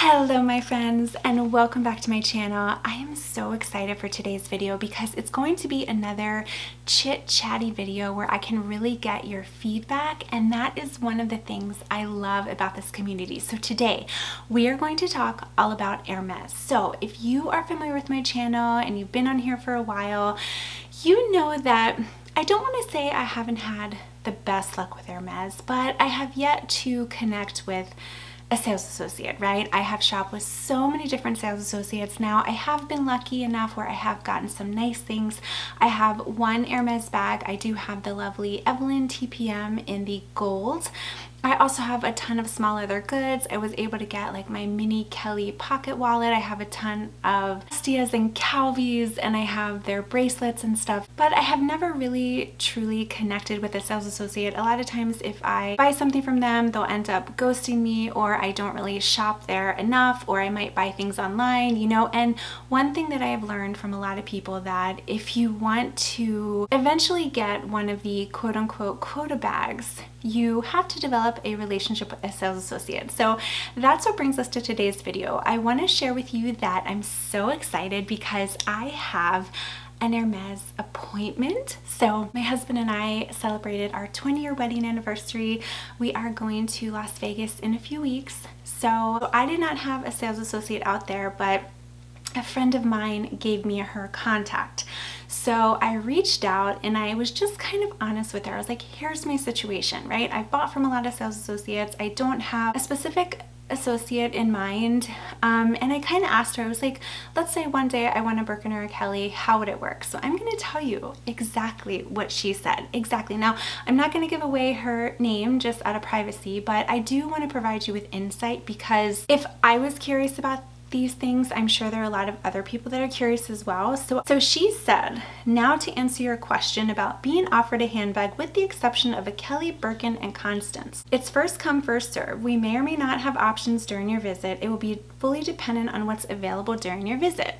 Hello my friends, and welcome back to my channel. I am so excited for today's video because it's going to be another chit-chatty video where I can really get your feedback, and that is one of the things I love about this community. So today we are going to talk all about Hermes. So if you are familiar with my channel and you've been on here for a while, you know that I don't want to say I haven't had the best luck with Hermes, but I have yet to connect with a sales associate, right? I have shopped with so many different sales associates now. I have been lucky enough where I have gotten some nice things. I have one Hermes bag. I do have the lovely Evelyn TPM in the gold. I also have a ton of small leather goods. I was able to get like my mini Kelly pocket wallet. I have a ton of Stias and Calvies, and I have their bracelets and stuff, but I have never really truly connected with a sales associate. A lot of times if I buy something from them, they'll end up ghosting me, or I don't really shop there enough, or I might buy things online, you know. And one thing that I have learned from a lot of people, that if you want to eventually get one of the quote-unquote quota bags, you have to develop a relationship with a sales associate. So that's what brings us to today's video. I want to share with you that I'm so excited because I have an Hermes appointment. So my husband and I celebrated our 20-year wedding anniversary. We are going to Las Vegas in a few weeks. So I did not have a sales associate out there, but a friend of mine gave me her contact. So I reached out and I was just kind of honest with her. I was like, here's my situation, right? I've bought from a lot of sales associates. I don't have a specific associate in mind. And I kind of asked her, I was like, let's say one day I want a Birkin or a Kelly, how would it work? So I'm going to tell you exactly what she said. Exactly. Now, I'm not going to give away her name just out of privacy, but I do want to provide you with insight, because if I was curious about these things, I'm sure there are a lot of other people that are curious as well. So she said, now to answer your question about being offered a handbag with the exception of a Kelly, Birkin, and Constance. It's first come, first serve. We may or may not have options during your visit. It will be fully dependent on what's available during your visit.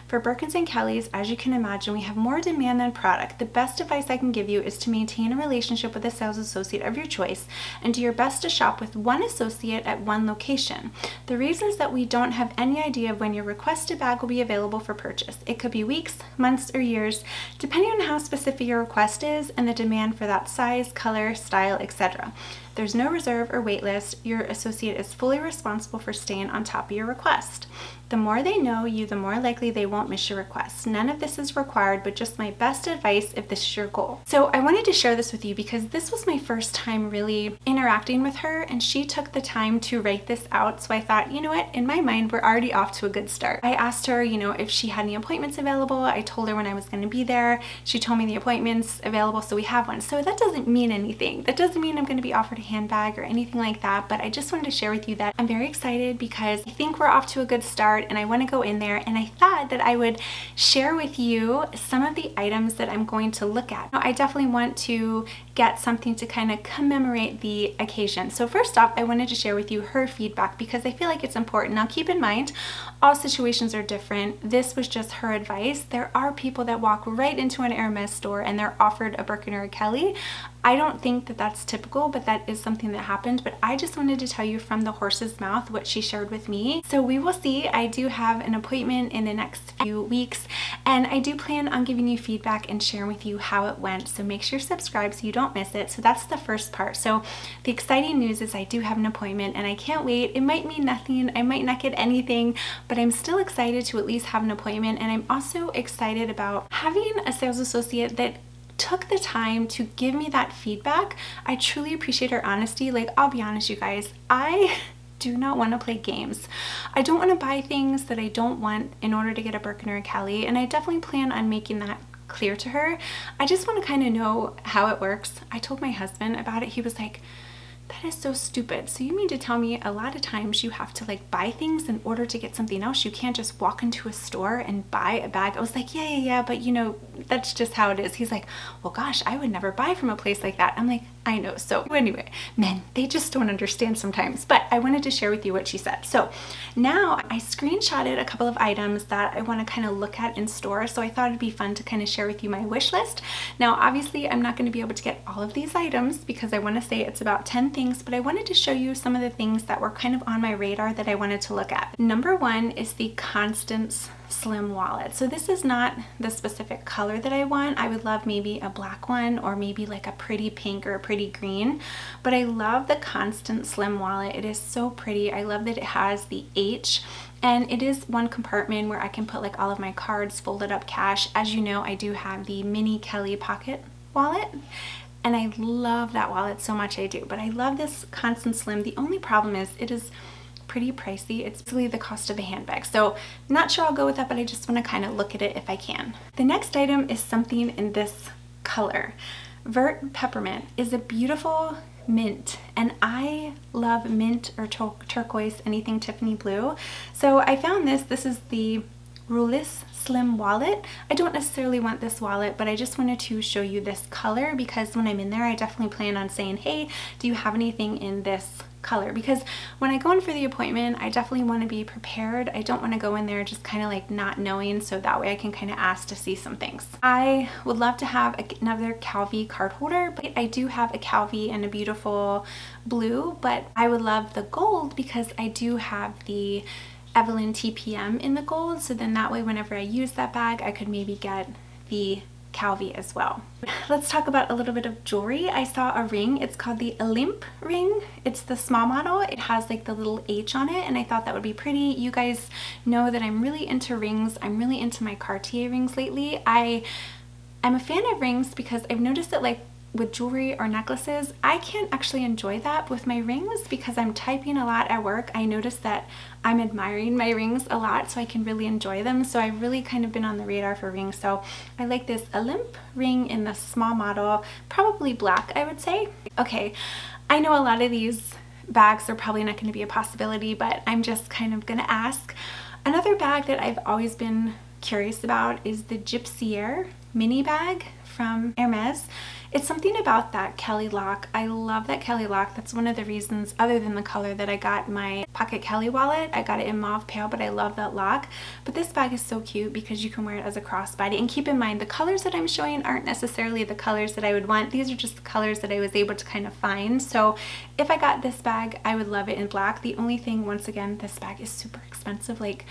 For Birkins and Kellys, as you can imagine, we have more demand than product. The best advice I can give you is to maintain a relationship with a sales associate of your choice and do your best to shop with one associate at one location. The reason is that we don't have any idea of when your requested bag will be available for purchase. It could be weeks, months, or years, depending on how specific your request is and the demand for that size, color, style, etc. There's no reserve or wait list. Your associate is fully responsible for staying on top of your request. The more they know you, the more likely they won't miss your request. None of this is required, but just my best advice if this is your goal. So I wanted to share this with you because this was my first time really interacting with her, and she took the time to write this out. So I thought, you know what, in my mind, we're already off to a good start. I asked her, you know, if she had any appointments available. I told her when I was going to be there. She told me the appointments available, so we have one. So that doesn't mean anything. That doesn't mean I'm going to be offered a handbag or anything like that, but I just wanted to share with you that I'm very excited because I think we're off to a good start and I want to go in there, and I thought that I would share with you some of the items that I'm going to look at. Now, I definitely want to get something to kind of commemorate the occasion. So first off, I wanted to share with you her feedback because I feel like it's important. Now keep in mind, all situations are different. This was just her advice. There are people that walk right into an Hermes store and they're offered a Birkin or a Kelly. I don't think that that's typical, but that is something that happened. But I just wanted to tell you from the horse's mouth what she shared with me. So we will see. I do have an appointment in the next few weeks, and I do plan on giving you feedback and sharing with you how it went. So make sure you subscribe so you don't miss it. So that's the first part. So the exciting news is I do have an appointment and I can't wait. It might mean nothing. I might not get anything, but I'm still excited to at least have an appointment. And I'm also excited about having a sales associate that took the time to give me that feedback. I truly appreciate her honesty. Like, I'll be honest, you guys, I do not want to play games. I don't want to buy things that I don't want in order to get a Birkin or a Kelly, and I definitely plan on making that clear to her. I just want to kind of know how it works. I told my husband about it. He was like, that is so stupid. So you mean to tell me a lot of times you have to like buy things in order to get something else? You can't just walk into a store and buy a bag? I was like, yeah, but you know, that's just how it is. He's like, well, gosh, I would never buy from a place like that. I'm like, I know. So anyway, men, they just don't understand sometimes, but I wanted to share with you what she said. So now I screenshotted a couple of items that I want to kind of look at in store. So I thought it'd be fun to kind of share with you my wish list. Now, obviously I'm not going to be able to get all of these items because I want to say it's about 10 things, but I wanted to show you some of the things that were kind of on my radar that I wanted to look at. Number one is the Constance Slim wallet. So this is not the specific color that I want. I would love maybe a black one or maybe like a pretty pink or a pretty green, but I love the Constance Slim wallet. It is so pretty. I love that it has the H, and it is one compartment where I can put like all of my cards, folded up cash. As you know, I do have the mini Kelly pocket wallet, and I love that wallet so much. I do, but I love this Constance Slim. The only problem is it is pretty pricey. It's really the cost of a handbag. So not sure I'll go with that, but I just want to kind of look at it if I can. The next item is something in this color. Vert Peppermint is a beautiful mint, and I love mint or turquoise, anything Tiffany blue. So I found this. This is the Rulis Slim wallet. I don't necessarily want this wallet, but I just wanted to show you this color because when I'm in there, I definitely plan on saying, hey, do you have anything in this color? Because when I go in for the appointment, I definitely want to be prepared. I don't want to go in there just kind of like not knowing, so that way I can kind of ask to see some things. I would love to have another Calvi card holder, but I do have a Calvi in a beautiful blue, but I would love the gold because I do have the Evelyn TPM in the gold, so then that way whenever I use that bag, I could maybe get the Calvi as well. Let's talk about a little bit of jewelry. I saw a ring. It's called the Olymp ring. It's the small model. It has like the little H on it, and I thought that would be pretty. You guys know that I'm really into rings. I'm really into my Cartier rings lately. I'm a fan of rings because I've noticed that like with jewelry or necklaces, I can't actually enjoy that with my rings because I'm typing a lot at work. I noticed that I'm admiring my rings a lot, so I can really enjoy them. So I've really kind of been on the radar for rings. So I like this Olymp ring in the small model, probably black, I would say. Okay, I know a lot of these bags are probably not going to be a possibility, but I'm just kind of going to ask. Another bag that I've always been curious about is the Gypsier mini bag from Hermes. It's something about that Kelly lock. I love that Kelly lock. That's one of the reasons, other than the color, that I got my Pocket Kelly wallet. I got it in mauve pale, but I love that lock. But this bag is so cute because you can wear it as a crossbody. And keep in mind, the colors that I'm showing aren't necessarily the colors that I would want. These are just the colors that I was able to kind of find. So if I got this bag, I would love it in black. The only thing, once again, this bag is super expensive. Like,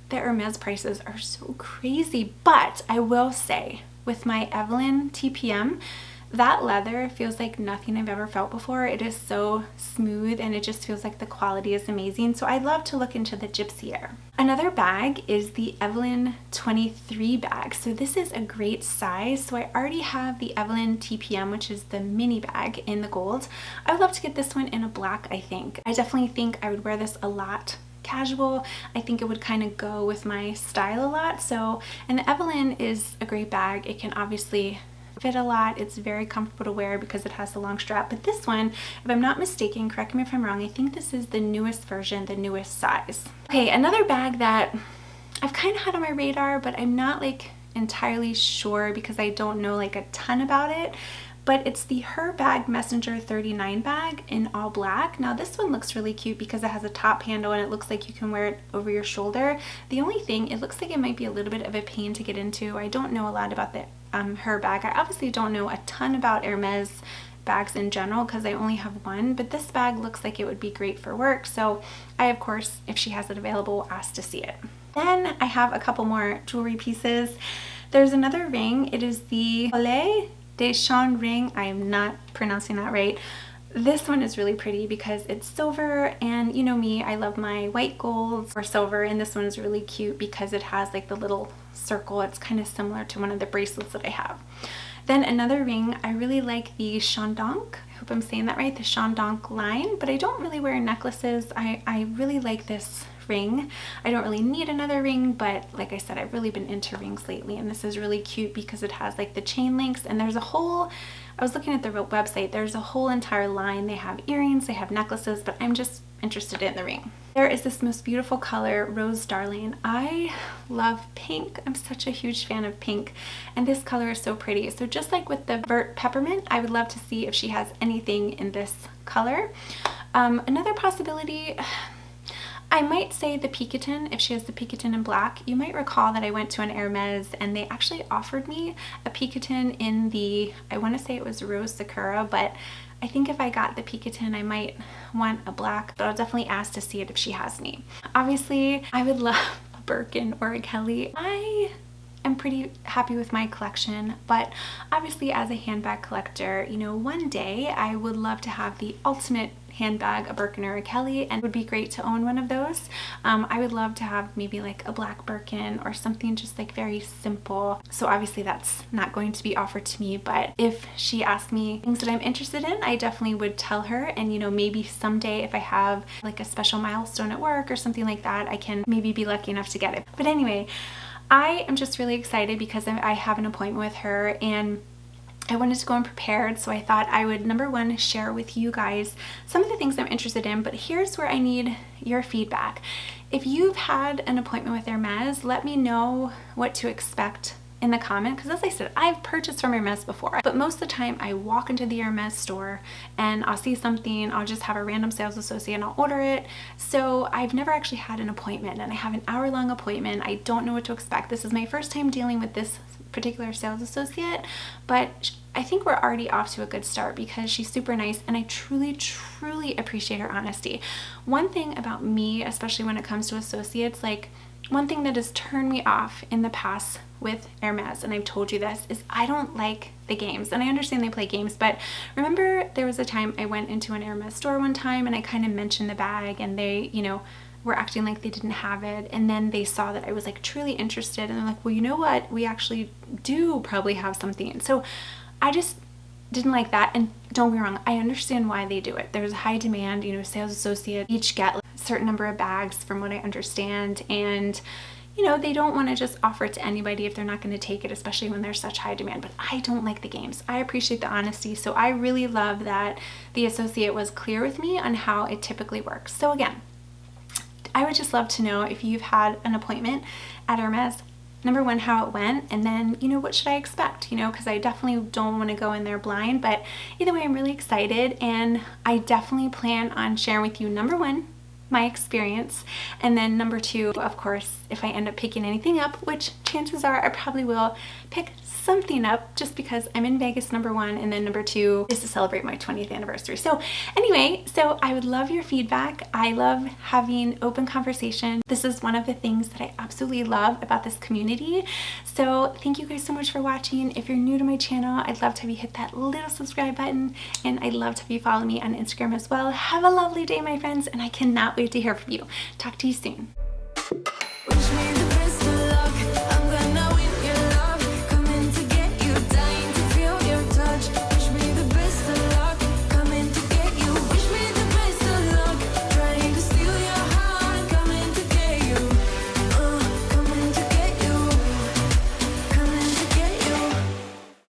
the Hermes prices are so crazy. But I will say, with my Evelyn TPM, that leather feels like nothing I've ever felt before. It is so smooth and it just feels like the quality is amazing. So I'd love to look into the Gypsier. Another bag is the Evelyn 23 bag. So this is a great size. So I already have the Evelyn TPM, which is the mini bag in the gold. I would love to get this one in a black, I think. I definitely think I would wear this a lot casual. I think it would kind of go with my style a lot. So, and the Evelyn is a great bag. It can obviously fit a lot. It's very comfortable to wear because it has the long strap. But this one, if I'm not mistaken, correct me if I'm wrong, I think this is the newest version, the newest size. Okay, another bag that I've kind of had on my radar, but I'm not like entirely sure because I don't know like a ton about it. But it's the Her Bag Messenger 39 bag in all black. Now this one looks really cute because it has a top handle and it looks like you can wear it over your shoulder. The only thing, it looks like it might be a little bit of a pain to get into. I don't know a lot about the Her bag. I obviously don't know a ton about Hermes bags in general because I only have one, but this bag looks like it would be great for work. So I, of course, if she has it available, will ask to see it. Then I have a couple more jewelry pieces. There's another ring. It is the Olay Deschamps ring. I am not pronouncing that right. This one is really pretty because it's silver, and you know me, I love my white golds or silver, and this one is really cute because it has like the little circle. It's kind of similar to one of the bracelets that I have. Then another ring, I really like the Chandonk. I hope I'm saying that right, the Chandonk line, but I don't really wear necklaces. I really like this ring. I don't really need another ring, but like I said, I've really been into rings lately, and this is really cute because it has like the chain links, and there's a whole, I was looking at the website, there's a whole entire line. They have earrings, they have necklaces, but I'm just interested in the ring. There is this most beautiful color, Rose Darling. I love pink. I'm such a huge fan of pink, and this color is so pretty. So just like with the Vert Peppermint, I would love to see if she has anything in this color. Another possibility, I might say the Picotin, if she has the Picotin in black. You might recall that I went to an Hermes and they actually offered me a Picotin in the, I want to say it was Rose Sakura, but I think if I got the Picotin, I might want a black, but I'll definitely ask to see it if she has any. Obviously, I would love a Birkin or a Kelly. I'm pretty happy with my collection, but obviously as a handbag collector, you know, one day I would love to have the ultimate handbag, a Birkin or a Kelly, and it would be great to own one of those. I would love to have maybe like a black Birkin or something just like very simple. So obviously that's not going to be offered to me, but if she asked me things that I'm interested in, I definitely would tell her. And you know, maybe someday if I have like a special milestone at work or something like that, I can maybe be lucky enough to get it. But anyway, I am just really excited because I have an appointment with her and I wanted to go in prepared, so I thought I would, number one, share with you guys some of the things I'm interested in, but here's where I need your feedback. If you've had an appointment with Hermes, let me know what to expect in the comment, because as I said, I've purchased from Hermes before, but most of the time I walk into the Hermes store and I'll see something, I'll just have a random sales associate and I'll order it. So I've never actually had an appointment, and I have an hour-long appointment. I don't know what to expect. This is my first time dealing with this particular sales associate, but I think we're already off to a good start because she's super nice and I truly appreciate her honesty. One thing about me, especially when it comes to associates, like one thing that has turned me off in the past with Hermes, and I've told you this, is I don't like the games. And I understand they play games, but remember there was a time I went into an Hermes store one time and I kind of mentioned the bag and they, you know, were acting like they didn't have it, and then they saw that I was like truly interested and they're like, well, you know what, we actually do probably have something. So I just didn't like that. And don't get me wrong, I understand why they do it. There's a high demand, you know, sales associate each get like a certain number of bags from what I understand, and you know, they don't want to just offer it to anybody if they're not going to take it, especially when there's such high demand. But I don't like the games. I appreciate the honesty. So I really love that the associate was clear with me on how it typically works. So again, I would just love to know if you've had an appointment at Hermes, number one, how it went, and then, you know, what should I expect, you know, because I definitely don't want to go in there blind. But either way, I'm really excited, and I definitely plan on sharing with you, number one, my experience, and then number two, of course, if I end up picking anything up, which chances are I probably will pick something up just because I'm in Vegas, number one, and then number two is to celebrate my 20th anniversary. So anyway, so I would love your feedback. I love having open conversation. This is one of the things that I absolutely love about this community. So thank you guys so much for watching. If you're new to my channel, I'd love to have you hit that little subscribe button, and I'd love to have you follow me on Instagram as well. Have a lovely day, my friends, and I cannot wait to hear from you. Talk to you soon.